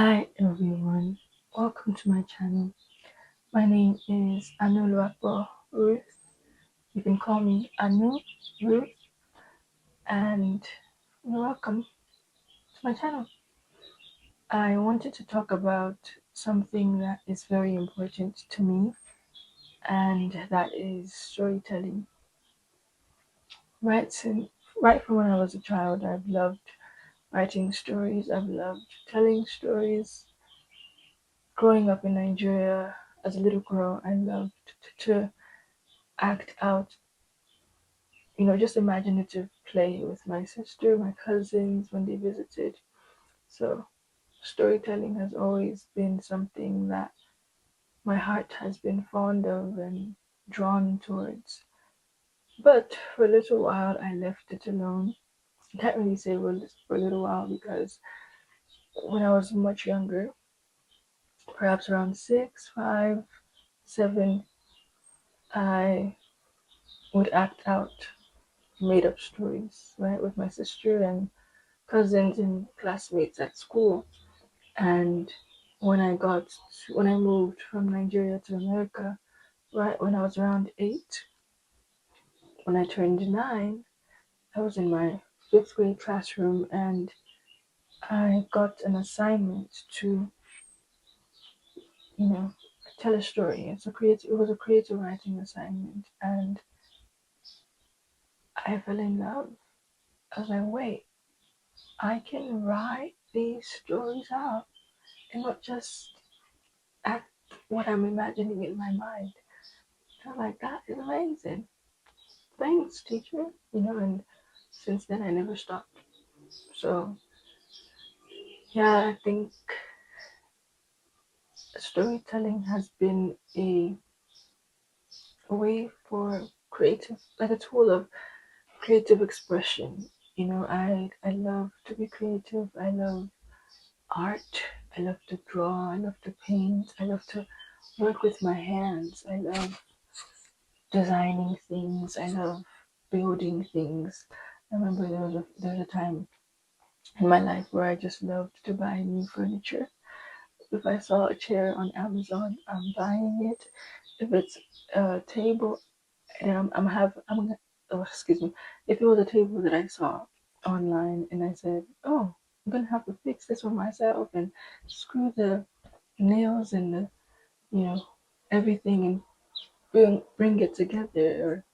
Hi everyone, welcome to my channel. My name is Anuluapo Ruth. You can call me Anu Ruth, and you're welcome to my channel. I wanted to talk about something that is very important to me, and that is storytelling. Right since right from when I was a child, I've loved writing stories. I've loved telling stories. Growing up in Nigeria as a little girl, I loved to act out, just imaginative play with my sister, my cousins when they visited. So, storytelling has always been something that my heart has been fond of and drawn towards. But for a little while, I left it alone. I can't really say for a little while because when I was much younger, perhaps around 6, 5, 7, I would act out made up stories, right, with my sister and cousins and classmates at school. And when I moved from Nigeria to America, right when I was around 8, when I turned 9, I was in my fifth grade classroom and I got an assignment to, you know, tell a story. It was a creative writing assignment, and I fell in love. I was like, wait, I can write these stories out and not just act what I'm imagining in my mind. I was like, that is amazing. Thanks, teacher. And since then I never stopped. So, yeah, I think storytelling has been a way for creative, like a tool of creative expression. I love to be creative. I love art. I love to draw. I love to paint. I love to work with my hands. I love designing things. I love building things. I remember there was a time in my life where I just loved to buy new furniture. If I saw a chair on Amazon, I'm buying it. If it's a table, and oh, excuse me. If it was a table that I saw online and I said, oh, I'm gonna have to fix this for myself and screw the nails and the, you know, everything and bring it together,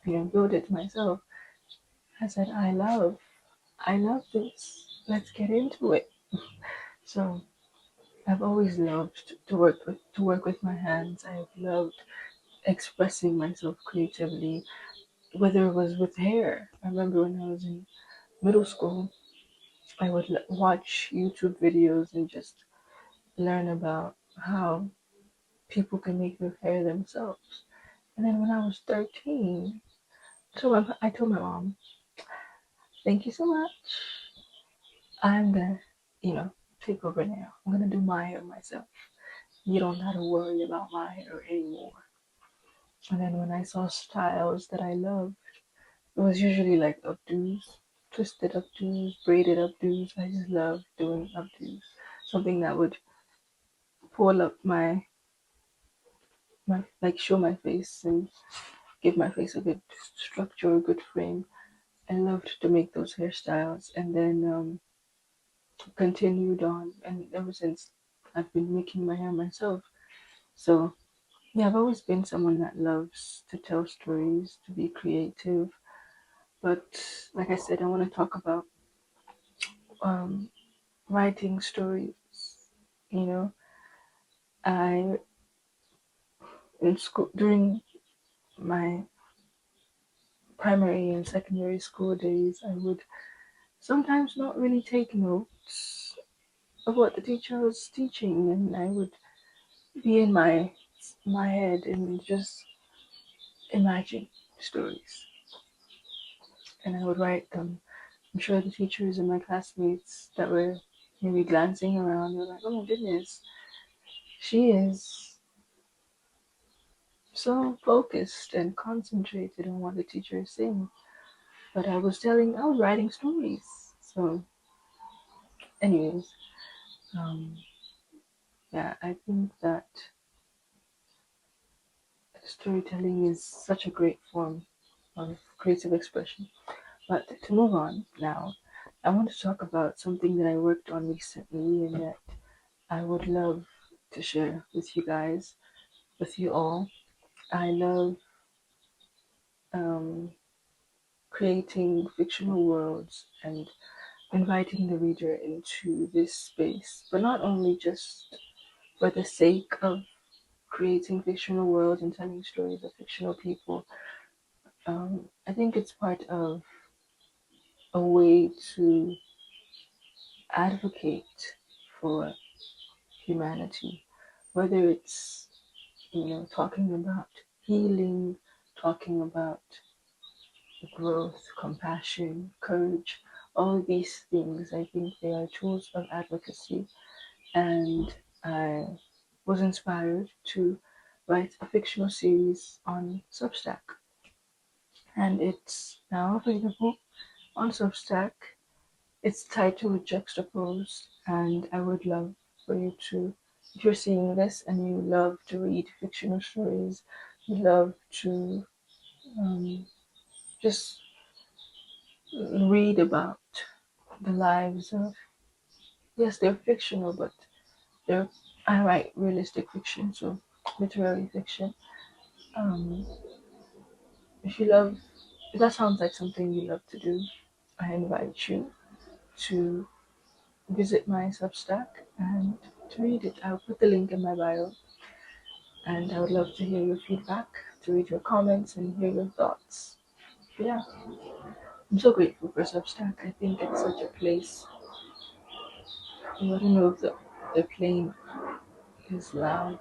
or build it myself. I said, I love this. Let's get into it. So I've always loved to work with my hands. I've loved expressing myself creatively, whether it was with hair. I remember when I was in middle school, I would watch YouTube videos and just learn about how people can make their hair themselves. And then when I was 13, I told my mom, "Thank you so much. I'm gonna, you know, take over now. I'm gonna do my hair myself. You don't have to worry about my hair anymore." And then when I saw styles that I loved, it was usually like updos, twisted updos, braided updos. I just love doing updos. Something that would pull up my like show my face and give my face a good structure, a good frame. I loved to make those hairstyles, and then continued on, and ever since I've been making my hair myself. So yeah, I've always been someone that loves to tell stories, to be creative. But like I said, I want to talk about um, writing stories. You know, I in school during my primary and secondary school days, I would sometimes not really take notes of what the teacher was teaching, and I would be in my head and just imagine stories, and I would write them. I'm sure the teachers and my classmates that were maybe glancing around were like, "Oh my goodness, she is so focused and concentrated on what the teacher is saying." But I was writing stories. So, anyways, Um, yeah, I think that storytelling is such a great form of creative expression. But to move on now, I want to talk about something that I worked on recently and that I would love to share with you guys, with you all. I love um, creating fictional worlds and inviting the reader into this space, but not only just for the sake of creating fictional worlds and telling stories of fictional people. I think it's part of a way to advocate for humanity, whether it's talking about healing, talking about growth, compassion, courage, all these things. I think they are tools of advocacy, and I was inspired to write a fictional series on Substack, and it's now available on Substack. It's titled Juxtaposed, and I would love for you to, if you're seeing this and you love to read fictional stories, you love to just read about the lives of, yes, they're fictional, but they're, I write realistic fiction, so literary fiction. Um, if you love, if that sounds like something you love to do, I invite you to visit my Substack and to read it. I'll put the link in my bio, and I would love to hear your feedback, to read your comments, and hear your thoughts. Yeah, I'm so grateful for Substack. I think it's such a place. I don't know if the plane is loud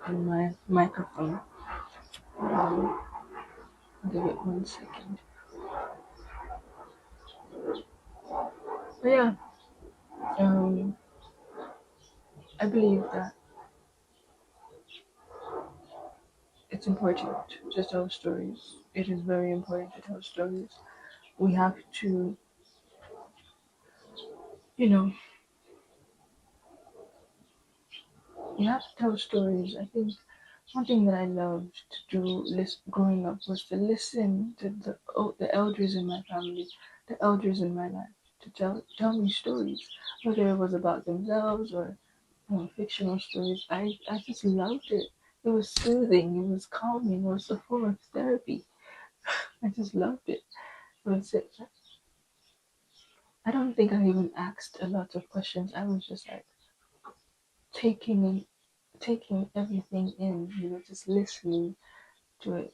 in my microphone. Um, give it 1 second. But yeah, um, I believe that it's important to tell stories. It is very important to tell stories. We have to, you know, you have to tell stories. I think one thing that I loved to do growing up was to listen to the elders in my family, the elders in my life, to tell me stories, whether it was about themselves or fictional stories. I just loved it. It was soothing. It was calming. It was a form of therapy. I just loved it. It was it. I don't think I even asked a lot of questions. I was just like taking in, taking everything in. Just listening to it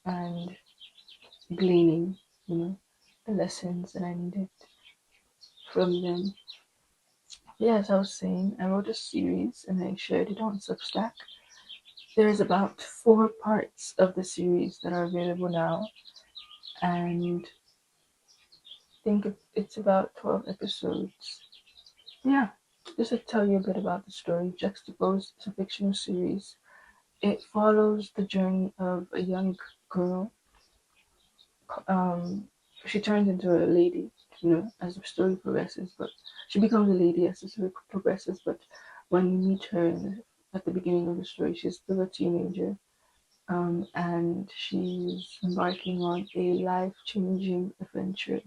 and gleaning, the lessons that I needed from them. Yeah, as I was saying, I wrote a series and I shared it on Substack. There's about 4 parts of the series that are available now, and I think it's about 12 episodes. Yeah, just to tell you a bit about the story, Juxtaposed is a fictional series. It follows the journey of a young girl. Um, she turns into a lady, as the story progresses, but she becomes a lady as the story progresses. But when you meet her at the beginning of the story, she's still a teenager, and she's embarking on a life-changing adventure,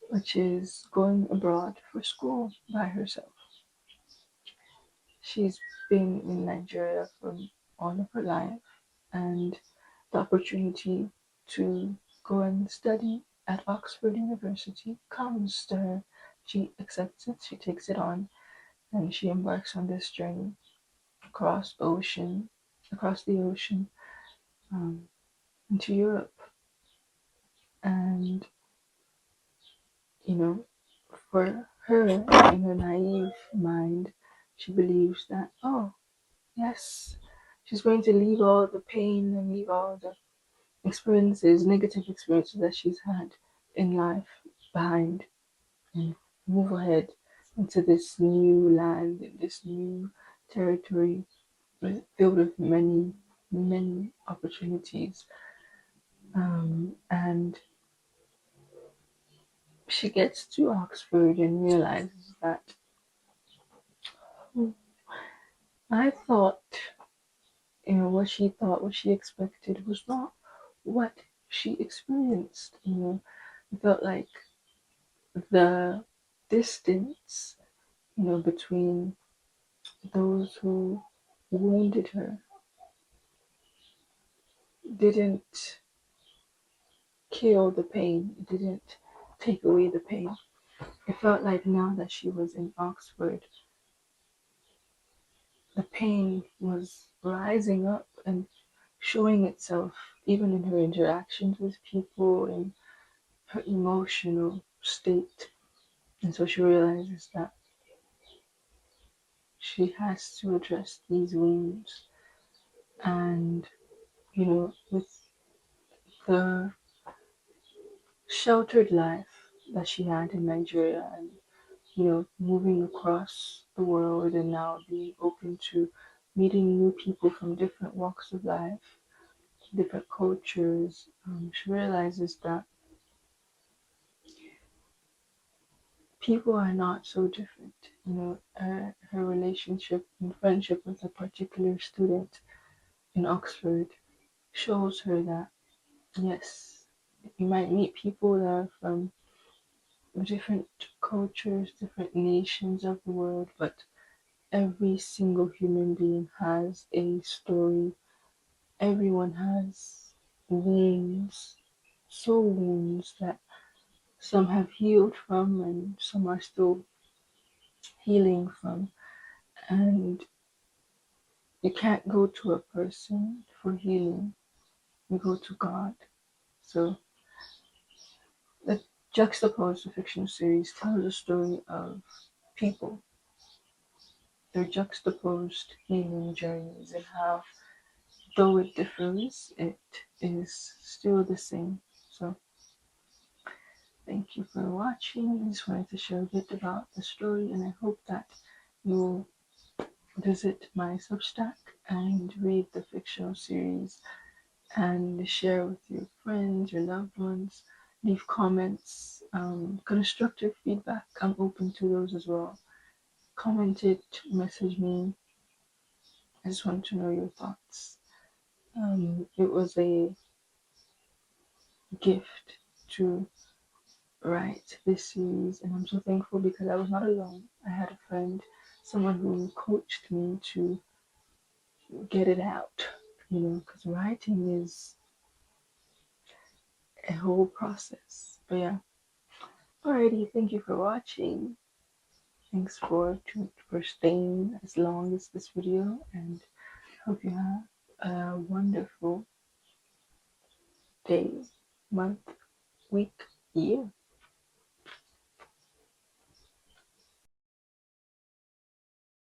which is going abroad for school by herself. She's been in Nigeria for all of her life, and the opportunity to go and study at Oxford University comes to her. She accepts it, she takes it on, and she embarks on this journey across the ocean, um, into Europe. And, you know, for her, in her naive mind, she believes that, oh, yes, she's going to leave all the pain and leave all the negative experiences that she's had in life behind, and move ahead into this new land, this new territory filled with many, many opportunities. And she gets to Oxford and realizes that I thought, what she thought, what she expected was not what she experienced. I felt like the distance, between those who wounded her didn't kill the pain, it didn't take away the pain. It felt like now that she was in Oxford, the pain was rising up and showing itself even in her interactions with people and her emotional state. And so she realizes that she has to address these wounds. And, with the sheltered life that she had in Nigeria and, moving across the world and now being open to meeting new people from different walks of life, different cultures, she realizes that people are not so different. Her relationship and friendship with a particular student in Oxford shows her that, yes, you might meet people that are from different cultures, different nations of the world, but every single human being has a story. Everyone has wounds, soul wounds that some have healed from and some are still healing from. And you can't go to a person for healing, you go to God. So the Juxtaposed, the fictional series, tells a story of people, their juxtaposed healing journeys, and how, though it differs, it is still the same. So thank you for watching. I just wanted to share a bit about the story, and I hope that you'll visit my Substack and read the fictional series and share with your friends, your loved ones. Leave comments, constructive feedback. I'm open to those as well. Comment it, message me. I just want to know your thoughts. It was a gift to write this series, and I'm so thankful because I was not alone. I had a friend, someone who coached me to get it out, because writing is a whole process. But yeah, alrighty, thank you for watching. Thanks for staying as long as this video, and hope you have a wonderful day, month, week, year.